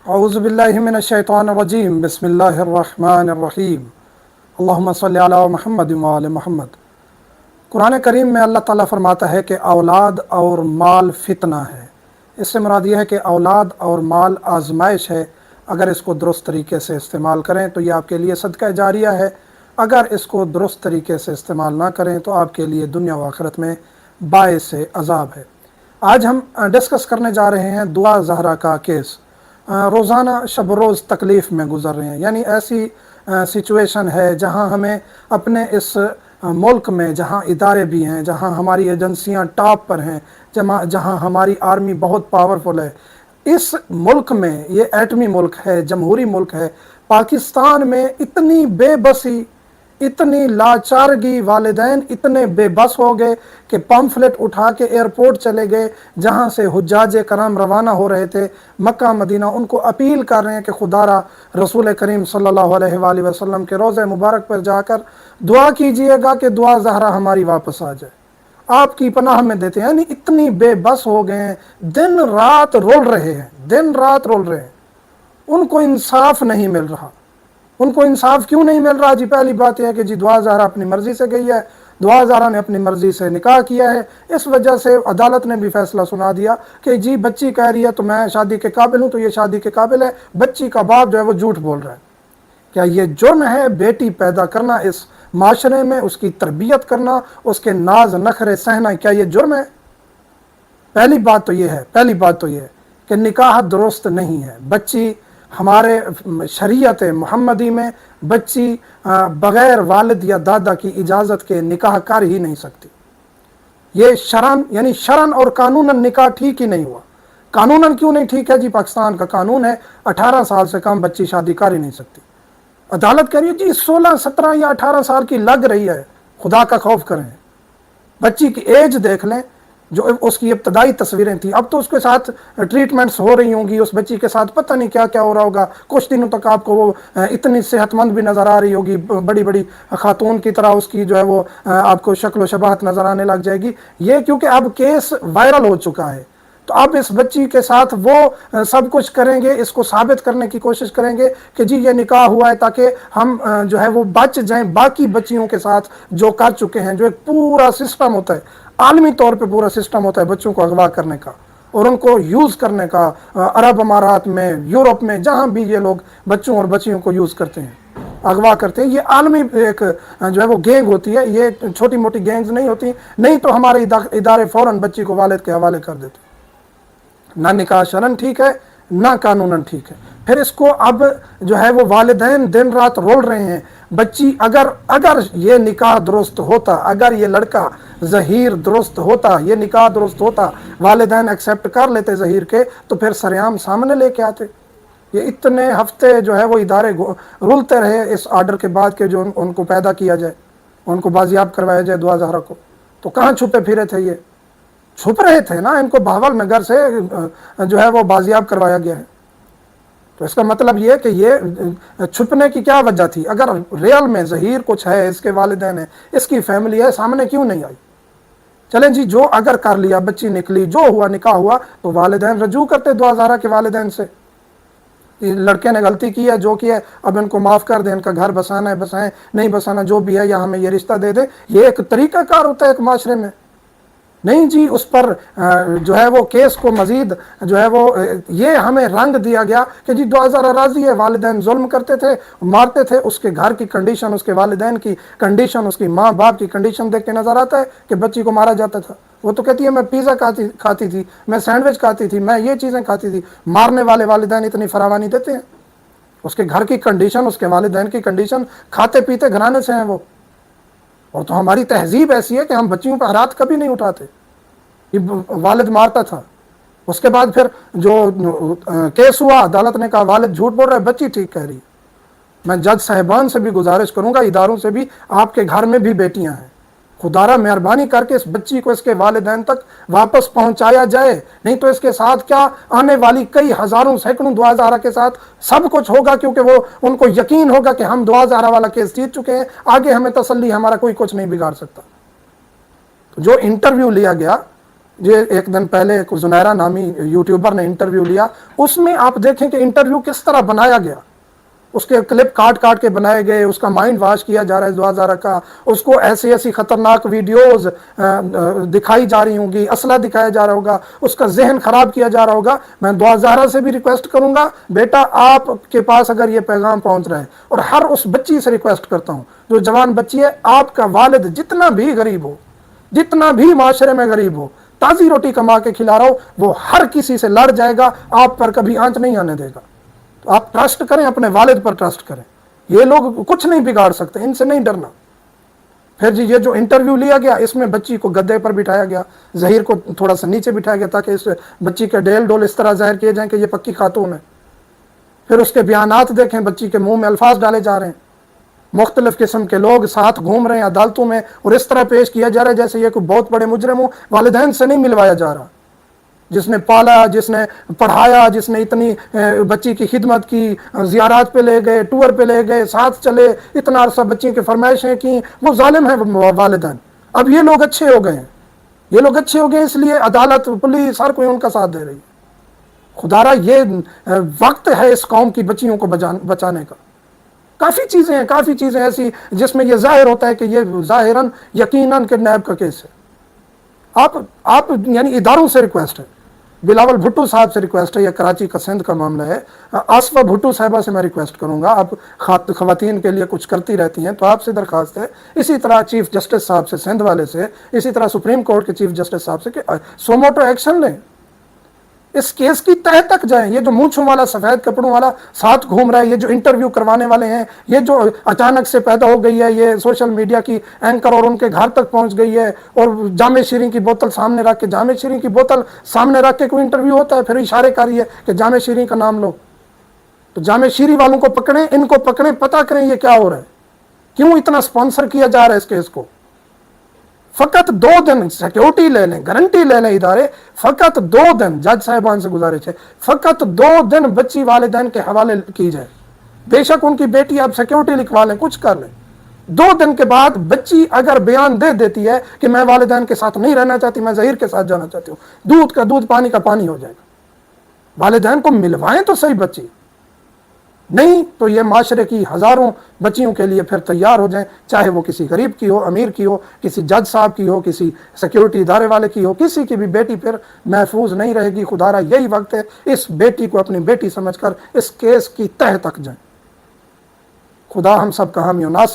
अऊज़ु बिल्लाहि मिनश्शैतानिर्रजीम बिस्मिल्लाहिर्रहमानिर्रहीम अल्लाहुम्मा सल्लि अला मुहम्मद व आले मुहम्मद। कुरान करीम में अल्लाह ताला फरमाता है कि औलाद और माल फितना है। इससे मुराद यह है कि औलाद और माल आजमाइश है। अगर इसको दुरुस्त तरीके से इस्तेमाल करें तो ये आपके लिए सदका जारिया है, अगर इसको दुरुस्त तरीके से इस्तेमाल ना करें तो आपके लिए दुनिया व आखिरत में बाइस अज़ाब है। आज हम डिस्कस करने जा रहे हैं दुआ ज़हरा का केस। रोज़ाना शब रोज़ तकलीफ़ में गुज़र रहे हैं, यानी ऐसी सिचुएशन है जहां हमें अपने इस मुल्क में जहां इदारे भी हैं, जहां हमारी एजेंसियां टॉप पर हैं, जहां हमारी आर्मी बहुत पावरफुल है, इस मुल्क में, ये एटमी मुल्क है, जमहूरी मुल्क है, पाकिस्तान में इतनी बेबसी, इतनी लाचारगी, वालिदैन इतने बेबस हो गए कि पम्फलेट उठा के एयरपोर्ट चले गए जहां से हुज्जाज कराम रवाना हो रहे थे मक्का मदीना। उनको अपील कर रहे हैं कि खुदारा रसूल करीम सल्लल्लाहु अलैहि वसल्लम के रोज़े मुबारक पर जाकर दुआ कीजिएगा कि दुआ ज़हरा हमारी वापस आ जाए, आपकी पनाह में देते हैं। यानी इतनी बेबस हो गए हैं, दिन रात रोल रहे हैं, दिन रात रोल रहे हैं, उनको इंसाफ नहीं मिल रहा। उनको इंसाफ क्यों नहीं मिल रहा? जी पहली बात यह है कि जी दुआ ज़हरा अपनी मर्ज़ी से गई है, दुआ ज़हरा ने अपनी मर्ज़ी से निकाह किया है, इस वजह से अदालत ने भी फैसला सुना दिया कि जी बच्ची कह रही है तो मैं शादी के काबिल हूँ, तो ये शादी के काबिल है। बच्ची का बाप जो है वो झूठ बोल रहा है। क्या ये जुर्म है बेटी पैदा करना इस माशरे में, उसकी तरबियत करना, उसके नाज नखरे सहना, क्या ये जुर्म है? पहली बात तो ये है, पहली बात तो ये है कि निकाह दुरुस्त नहीं है। बच्ची हमारे शरीयत मुहम्मदी में बच्ची बग़ैर वालिद या दादा की इजाज़त के निकाह कर ही नहीं सकती। ये शरन, यानी शरन और कानूनन निकाह ठीक ही नहीं हुआ। कानूनन क्यों नहीं ठीक है? जी पाकिस्तान का कानून है 18 साल से कम बच्ची शादी कर ही नहीं सकती। अदालत कह रही है जी 16, 17 या 18 साल की लग रही है, खुदा का खौफ करें। बच्ची की एज देख लें, जो उसकी इब्तदाई तस्वीरें थी, अब तो उसके साथ ट्रीटमेंट्स हो रही होंगी, उस बच्ची के साथ पता नहीं क्या क्या हो रहा होगा। कुछ दिनों तक आपको वो इतनी सेहतमंद भी नज़र आ रही होगी, बड़ी बड़ी खातून की तरह उसकी जो है वो आपको शक्ल व शबाहत नज़र आने लग जाएगी। ये क्योंकि अब केस वायरल हो चुका है, तो अब इस बच्ची के साथ वो सब कुछ करेंगे, इसको साबित करने की कोशिश करेंगे कि जी ये निकाह हुआ है, ताकि हम जो है वो बच जाएं बाकी बच्चियों के साथ जो कर चुके हैं। जो एक पूरा सिस्टम होता है, आलमी तौर पे पूरा सिस्टम होता है बच्चों को अगवा करने का और उनको यूज़ करने का। अरब अमारात में, यूरोप में, जहाँ भी ये लोग बच्चों और बच्चियों को यूज़ करते हैं, अगवा करते हैं, ये आलमी एक जो है वो गैंग होती है। ये छोटी मोटी गैंग्स नहीं होती, नहीं तो हमारे इदारे फ़ौरन बच्ची को वालिद के हवाले कर देते। ना निकाह शरन ठीक है, ना कानूनन ठीक है। फिर इसको अब जो है वो वालिदैन दिन रात रोल रहे हैं। बच्ची अगर ये निकाह दुरुस्त होता, अगर ये लड़का ज़हीर दुरुस्त होता, ये निकाह दुरुस्त होता, वालिदैन एक्सेप्ट कर लेते ज़हीर के, तो फिर सरेआम सामने लेके आते। ये इतने हफ्ते जो है वो इदारे रुलते रहे इस आर्डर के बाद के जो उनको पैदा किया जाए, उनको बाजियाब करवाया जाए दुआ ज़हरा को। तो कहाँ छुपे फिरे थे? ये छुप रहे थे ना, इनको बहावल में घर से जो है वो बाजियाब करवाया गया है। तो इसका मतलब ये कि ये छुपने की क्या वजह थी? अगर रियल में ज़हीर कुछ है, इसके वालिदैन है, इसकी फैमिली है, सामने क्यों नहीं आई? चलें जी, जो अगर कर लिया, बच्ची निकली, जो हुआ, निकाह हुआ, तो वालिदैन रजू करते दुआ ज़हरा के वालिदैन से, लड़के ने गलती की है, जो की है, अब इनको माफ़ कर दें, इनका घर बसाना है बसाएं, नहीं बसाना जो भी है, या हमें ये रिश्ता दे दे। ये एक तरीक़ाकार होता है एक माशरे में। नहीं जी, उस पर जो है वो केस को मज़ीद जो है वो ये हमें रंग दिया गया कि जी दुआ ज़हरा राज़ी है, वालिदैन जुल्म करते थे, मारते थे। उसके घर की कंडीशन, उसके वालिदैन की कंडीशन, उसकी माँ बाप की कंडीशन देख के नज़र आता है कि बच्ची को मारा जाता था। वो तो कहती है मैं पिज़्ज़ा खाती थी, मैं सैंडविच खाती थी, मैं ये चीज़ें खाती थी। मारने वाले वालिदैन इतनी फरावानी देते हैं। उसके घर की कंडीशन, उसके वालिदैन की कंडीशन, खाते पीते घराने से हैं वो। और तो हमारी तहजीब ऐसी है कि हम बच्चियों पर हाथ कभी नहीं उठाते। ये वालिद मारता था, उसके बाद फिर जो केस हुआ, अदालत ने कहा वालिद झूठ बोल रहा है, बच्ची ठीक कह रही है। मैं जज साहिबान से भी गुजारिश करूंगा, इदारों से भी, आपके घर में भी बेटियां हैं, खुदारा मेहरबानी करके इस बच्ची को इसके वालिदैन तक वापस पहुंचाया जाए। नहीं तो इसके साथ क्या आने वाली कई हज़ारों सैकड़ों दुआ ज़हरा के साथ सब कुछ होगा, क्योंकि वो उनको यकीन होगा कि हम दुआ ज़हरा वाला केस जीत चुके हैं, आगे हमें तसल्ली, हमारा कोई कुछ नहीं बिगाड़ सकता। तो जो इंटरव्यू लिया गया یہ ایک دن پہلے ایک زنیرہ نامی یوٹیوبر نے انٹرویو لیا، اس میں آپ دیکھیں کہ انٹرویو کس طرح بنایا گیا، اس کے کلپ کاٹ کاٹ کے بنائے گئے، اس کا مائنڈ واش کیا جا رہا ہے دعا زارہ کا، اس کو ایسی ایسی خطرناک ویڈیوز دکھائی جا رہی ہوں گی، اسلحہ دکھایا جا رہا ہوگا، اس کا ذہن خراب کیا جا رہا ہوگا۔ میں دعا زارہ سے بھی ریکویسٹ کروں گا، بیٹا آپ کے پاس اگر یہ پیغام پہنچ رہا ہے، اور ہر اس بچی سے ریکویسٹ کرتا ہوں جو جوان بچی ہے، آپ کا والد جتنا بھی غریب ہو، جتنا بھی معاشرے میں غریب ہو، تازی روٹی کما کے کھلا رہا ہو، وہ ہر کسی سے لڑ جائے گا، آپ پر کبھی آنچ نہیں آنے دے گا۔ تو آپ ٹرسٹ کریں، اپنے والد پر ٹرسٹ کریں، یہ لوگ کچھ نہیں بگاڑ سکتے، ان سے نہیں ڈرنا۔ پھر جی یہ جو انٹرویو لیا گیا، اس میں بچی کو گدے پر بٹھایا گیا، ظہیر کو تھوڑا سا نیچے بٹھایا گیا تاکہ اس بچی کے ڈیل ڈول اس طرح ظاہر کیے جائیں کہ یہ پکی خاتون ہے۔ پھر اس کے بیانات دیکھیں، بچی کے منہ میں الفاظ ڈالے جا رہے ہیں، مختلف قسم کے لوگ ساتھ گھوم رہے ہیں عدالتوں میں، اور اس طرح پیش کیا جا رہا ہے جیسے یہ کوئی بہت بڑے مجرم ہو۔ والدین سے نہیں ملوایا جا رہا، جس نے پالا، جس نے پڑھایا، جس نے اتنی بچی کی خدمت کی، زیارات پہ لے گئے، ٹور پہ لے گئے، ساتھ چلے، اتنا عرصہ بچی کی فرمائشیں کی، وہ ظالم ہیں والدین۔ اب یہ لوگ اچھے ہو گئے ہیں، یہ لوگ اچھے ہو گئے اس لیے عدالت، پولیس، ہر کوئی ان کا ساتھ دے رہی ہے۔ خدا را یہ وقت ہے اس قوم کی بچیوں کو بچانے کا۔ کافی چیزیں ایسی جس میں یہ ظاہر ہوتا ہے کہ یہ ظاہراً یقیناً کڈنیپ کا کیس ہے۔ آپ یعنی اداروں سے ریکویسٹ ہے، بلاول بھٹو صاحب سے ریکویسٹ ہے، یہ کراچی کا سندھ کا معاملہ ہے، آصفہ بھٹو صاحبہ سے میں ریکویسٹ کروں گا، آپ خواتین کے لیے کچھ کرتی رہتی ہیں، تو آپ سے درخواست ہے، اسی طرح چیف جسٹس صاحب سے سندھ والے سے، اسی طرح سپریم کورٹ کے چیف جسٹس صاحب سے کہ سوموٹو ایکشن لیں، اس کیس کی تہہ تک جائیں۔ یہ جو مونچھوں والا، سفید کپڑوں والا ساتھ گھوم رہا ہے، یہ جو انٹرویو کروانے والے ہیں، یہ جو اچانک سے پیدا ہو گئی ہے، یہ سوشل میڈیا کی اینکر اور ان کے گھر تک پہنچ گئی ہے، اور جامع شیریں کی بوتل سامنے رکھ کے، جامع شیریں کی بوتل سامنے رکھ کے کوئی انٹرویو ہوتا ہے، پھر اشارے کاری ہے کہ جامع شیریں کا نام لو۔ تو جامع شیریں والوں کو پکڑیں، ان کو پکڑیں، پتہ کریں یہ کیا ہو رہا ہے، کیوں اتنا سپانسر کیا جا رہا ہے اس کیس کو۔ فقط 2 دن سیکیورٹی لے لیں، گارنٹی لے لیں ادارے، فقط 2 دن جج صاحبان سے گزارش ہے، فقط 2 دن بچی والدین کے حوالے کی جائے، بے شک ان کی بیٹی آپ سیکیورٹی لکھوا لیں، کچھ کر لیں۔ 2 دن کے بعد بچی اگر بیان دے دیتی ہے کہ میں والدین کے ساتھ نہیں رہنا چاہتی، میں ظہیر کے ساتھ جانا چاہتی ہوں، دودھ کا دودھ، پانی کا پانی ہو جائے گا۔ والدین کو ملوائیں تو صحیح بچی، نہیں تو یہ معاشرے کی ہزاروں بچیوں کے لیے پھر تیار ہو جائیں، چاہے وہ کسی غریب کی ہو، امیر کی ہو، کسی جج صاحب کی ہو، کسی سیکیورٹی ادارے والے کی ہو، کسی کی بھی بیٹی پھر محفوظ نہیں رہے گی۔ خدا را یہی وقت ہے، اس بیٹی کو اپنی بیٹی سمجھ کر اس کیس کی تہہ تک جائیں۔ خدا ہم سب کا حامی و ناصر